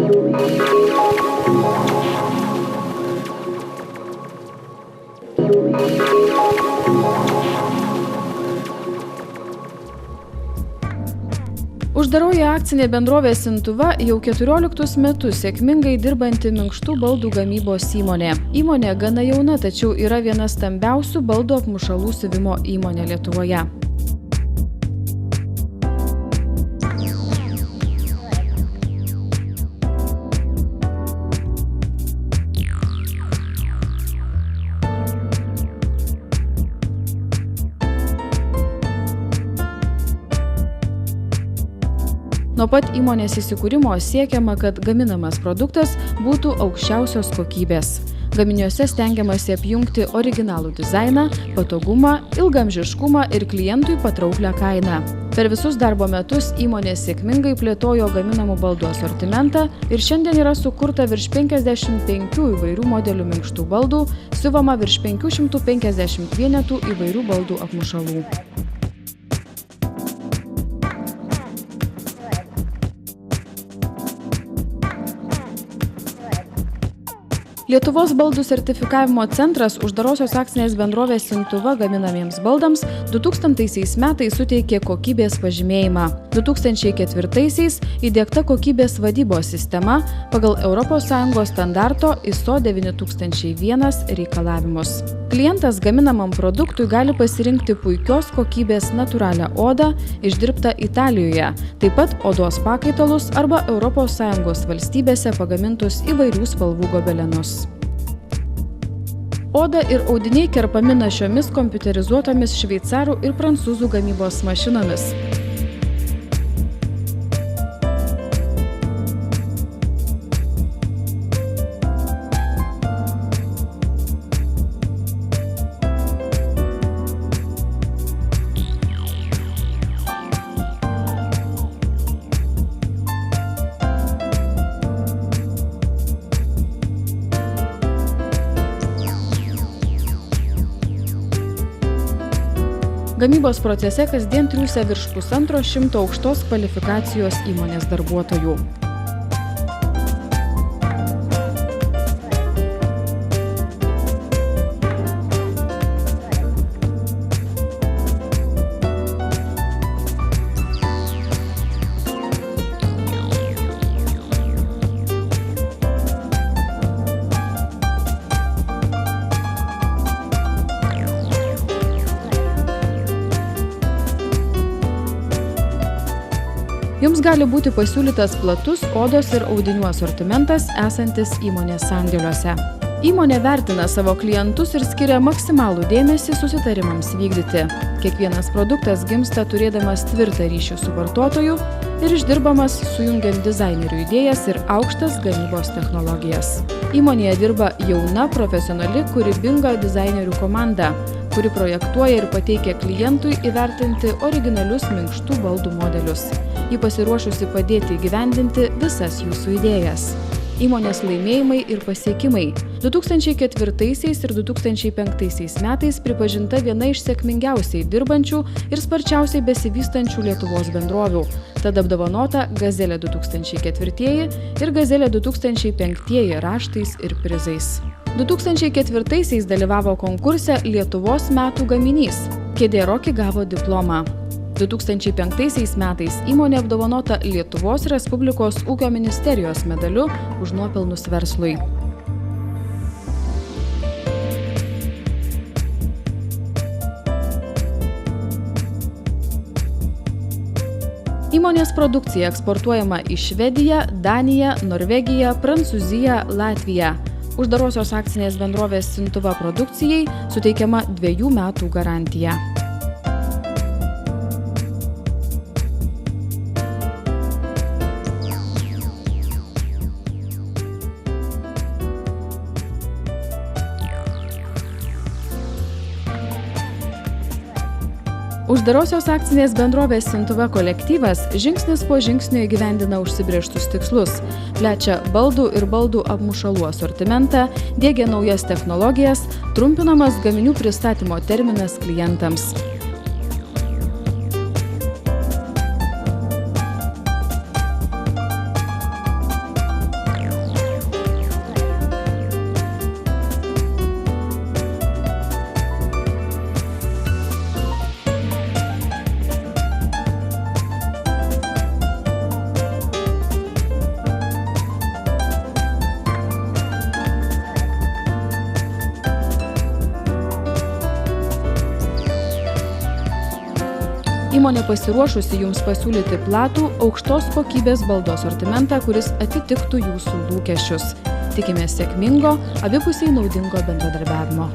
Uždaroji akcinė bendrovė Sintuva jau 14 metus sėkmingai dirbanti minkštų baldų gamybos įmonė. Įmonė gana jauna, tačiau yra viena stambiausių baldų apmušalų siuvimo įmonė Lietuvoje. Nuo pat įmonės įsikūrimo siekiama, kad gaminamas produktas būtų aukščiausios kokybės. Gaminiuose stengiamasi apjungti originalų dizainą, patogumą, ilgaamžiškumą ir klientui patrauklią kainą. Per visus darbo metus įmonė sėkmingai plėtojo gaminamų baldų asortimentą ir šiandien yra sukurta virš 55 įvairių modelių minkštų baldų, siuvama virš 550 vienetų įvairių baldų apmušalų. Lietuvos baldų sertifikavimo centras uždarosios akcinės bendrovės Sintuva gaminamiems baldams 2000 metais suteikė kokybės pažymėjimą. 2004 įdiegta kokybės vadybos sistema pagal ES standarto ISO 9001 reikalavimus. Klientas gaminamam produktui gali pasirinkti puikios kokybės natūralią odą, išdirbtą Italijoje, taip pat odos pakaitalus arba ES valstybėse pagamintus įvairių spalvų gobelenus. Oda ir audiniai kerpami našiomis kompiuterizuotomis šveicarų ir prancūzų gamybos mašinomis. Gamybos procese kasdien triūsia virš 150 aukštos kvalifikacijos įmonės darbuotojų. Jums gali būti pasiūlytas platus odos ir audinių asortimentas esantis įmonės sandėliuose. Įmonė vertina savo klientus ir skiria maksimalų dėmesį susitarimams vykdyti. Kiekvienas produktas gimsta turėdamas tvirtą ryšį su vartotoju ir išdirbamas sujungiant dizainerių idėjas ir aukštas gamybos technologijas. Įmonėje dirba jauna, profesionali, kūrybinga dizainerių komanda, kuri projektuoja ir pateikia klientui įvertinti originalius minkštų baldų modelius. Ji pasiruošusi padėti įgyvendinti visas jūsų idėjas. Įmonės laimėjimai ir pasiekimai. 2004 ir 2005 metais pripažinta viena iš sėkmingiausiai dirbančių ir sparčiausiai besivystančių Lietuvos bendrovių. Tad apdovanota Gazelė 2004 ir Gazelė 2005 raštais ir prizais. 2004 dalyvavo konkurse Lietuvos metų gaminys. Kėdė Roki gavo diplomą. 2005 metais įmonė apdovanota Lietuvos Respublikos ūkio ministerijos medaliu už nuopelnus verslui. Įmonės produkcija eksportuojama į Švediją, Daniją, Norvegiją, Prancūziją, Latviją. Uždarosios akcinės bendrovės Sintuva produkcijai suteikiama 2 metų garantija. Uždarosios akcinės bendrovės Sintuva kolektyvas žingsnis po žingsnio įgyvendina užsibrėžtus tikslus, plečia baldų ir baldų apmušalų asortimentą, diegia naujas technologijas, trumpinamas gaminių pristatymo terminas klientams. Įmonė pasiruošusi jums pasiūlyti platų, aukštos kokybės baldų asortimentą, kuris atitiktų jūsų lūkesčius. Tikimės sėkmingo, abipusiai naudingo bendradarbiavimo.